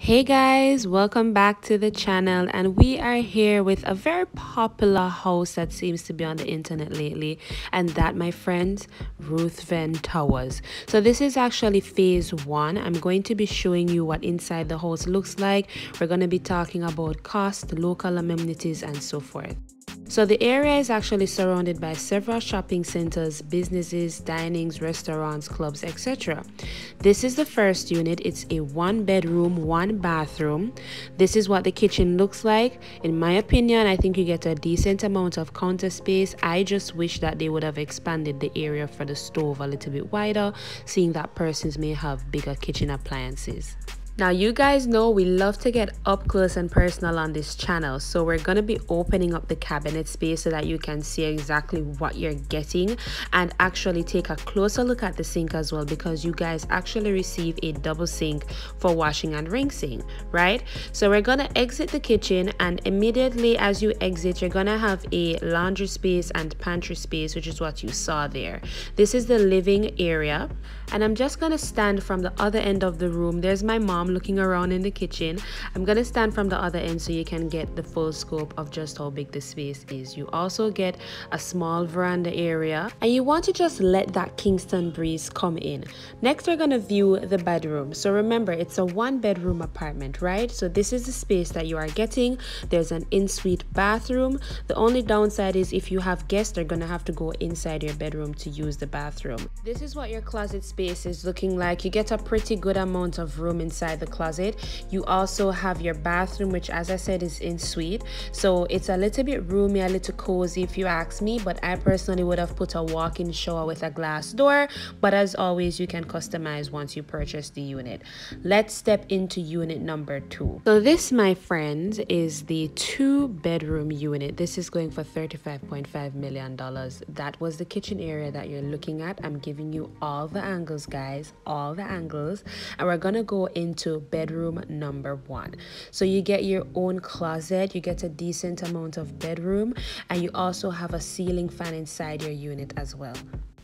Hey guys, welcome back to the channel, and we are here with a very popular house that seems to be on the internet lately, and that, my friends, Ruthven Towers. So this is actually phase one. I'm going to be showing you what inside the house looks like. We're going to be talking about cost, local amenities, and so forth. So the area is actually surrounded by several shopping centers, businesses, dinings, restaurants, clubs, etc. This is the first unit. It's a one bedroom, one bathroom. This is what the kitchen looks like. In my opinion, I think you get a decent amount of counter space. I just wish that they would have expanded the area for the stove a little bit wider, seeing that persons may have bigger kitchen appliances. Now, you guys know we love to get up close and personal on this channel, so we're going to be opening up the cabinet space so that you can see exactly what you're getting and actually take a closer look at the sink as well, because you guys actually receive a double sink for washing and rinsing, right? So we're going to exit the kitchen, and immediately as you exit, you're going to have a laundry space and pantry space, which is what you saw there. This is the living area, and I'm just going to stand from the other end of the room. There's my mom looking around in the kitchen. I'm gonna stand from the other end so you can get the full scope of just how big the space is. You also get a small veranda area, and you want to just let that Kingston breeze come in. Next, we're gonna view the bedroom. So remember, it's a one bedroom apartment, right? So this is the space that you are getting. There's an in-suite bathroom. The only downside is if you have guests, they're gonna have to go inside your bedroom to use the bathroom. This is what your closet space is looking like. You get a pretty good amount of room inside the closet. You also have your bathroom, which, as I said, is in suite, so it's a little bit roomy, a little cozy if you ask me, but I personally would have put a walk-in shower with a glass door, but as always, you can customize once you purchase the unit. Let's step into unit number 2. So this, my friends, is the 2-bedroom unit. This is going for $35.5 million. That was the kitchen area that you're looking at. I'm giving you all the angles, guys, all the angles, and we're gonna go into bedroom number 1. So you get your own closet, you get a decent amount of bedroom, and you also have a ceiling fan inside your unit as well.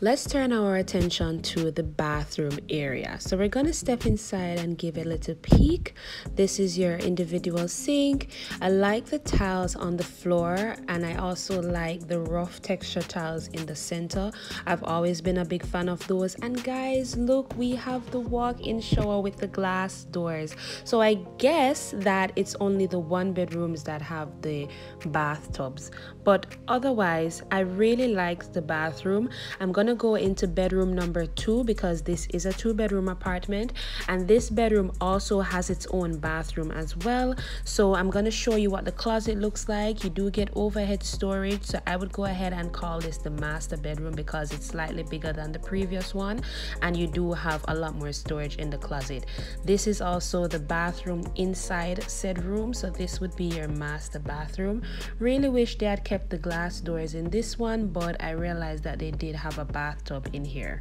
Let's turn our attention to the bathroom area. So we're gonna step inside and give a little peek. This is your individual sink. I like the tiles on the floor, and I also like the rough texture tiles in the center. I've always been a big fan of those. And guys, look, we have the walk-in shower with the glass doors. So I guess that it's only the one bedrooms that have the bathtubs, but otherwise I really like the bathroom. I'm gonna go into bedroom number 2 because this is a 2-bedroom apartment, and this bedroom also has its own bathroom as well. So I'm gonna show you what the closet looks like. You do get overhead storage, so I would go ahead and call this the master bedroom because it's slightly bigger than the previous one, and you do have a lot more storage in the closet. This is also the bathroom inside said room, so this would be your master bathroom. Really wish they had kept the glass doors in this one, but I realized that they did have a bathtub in here.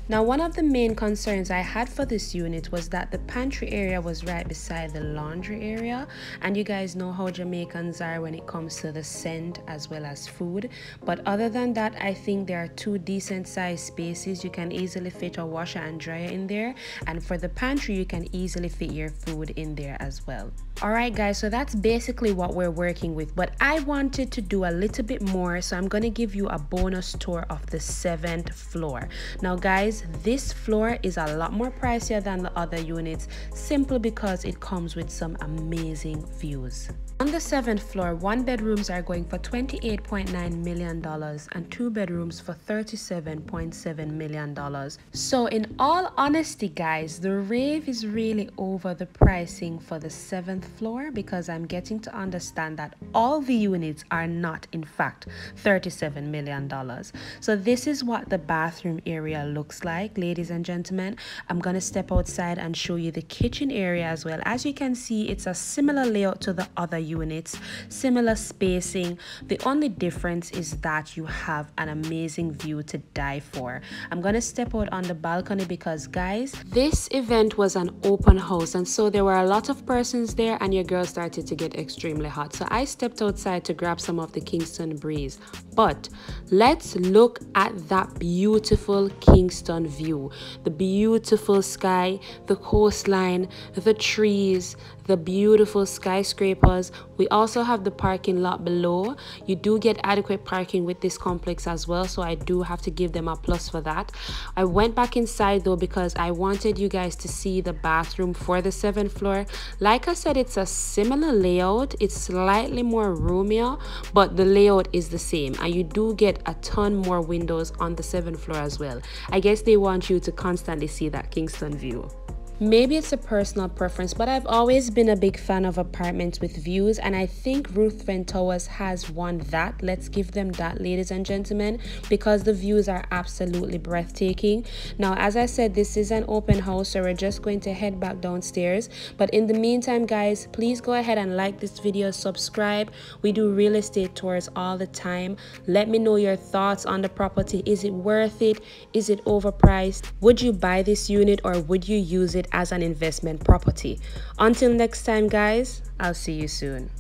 Now, one of the main concerns I had for this unit was that the pantry area was right beside the laundry area, and you guys know how Jamaicans are when it comes to the scent as well as food. But other than that, I think there are 2 decent sized spaces. You can easily fit a washer and dryer in there, and for the pantry you can easily fit your food in there as well. Alright guys, so that's basically what we're working with, but I wanted to do a little bit more, so I'm going to give you a bonus tour of the 7th floor. Now guys, this floor is a lot more pricier than the other units simply because it comes with some amazing views. On the 7th floor, 1-bedrooms are going for $28.9 million and 2-bedrooms for $37.7 million. So in all honesty guys, the rave is really over the pricing for the 7th floor, because I'm getting to understand that all the units are not in fact $37 million. So this is what the bathroom area looks like, ladies and gentlemen. I'm gonna step outside and show you the kitchen area as well. As you can see, it's a similar layout to the other units, similar spacing. The only difference is that you have an amazing view to die for. I'm gonna step out on the balcony because guys, this event was an open house, and so there were a lot of persons there, and your girl started to get extremely hot. So I stepped outside to grab some of the Kingston breeze. But let's look at that beautiful Kingston Kingston view. The beautiful sky, the coastline, the trees, the beautiful skyscrapers. We also have the parking lot below. You do get adequate parking with this complex as well, so I do have to give them a plus for that. I went back inside though because I wanted you guys to see the bathroom for the 7th floor. Like I said, it's a similar layout. It's slightly more roomier, but the layout is the same, and you do get a ton more windows on the 7th floor as well. I guess they want you to constantly see that Kingston view. Maybe it's a personal preference, but I've always been a big fan of apartments with views, and I think Ruthven Towers has won that. Let's give them that, ladies and gentlemen, because the views are absolutely breathtaking. Now, as I said, this is an open house, so we're just going to head back downstairs. But in the meantime, guys, please go ahead and like this video, subscribe. We do real estate tours all the time. Let me know your thoughts on the property. Is it worth it? Is it overpriced? Would you buy this unit, or would you use it as an investment property? Until next time, guys, I'll see you soon.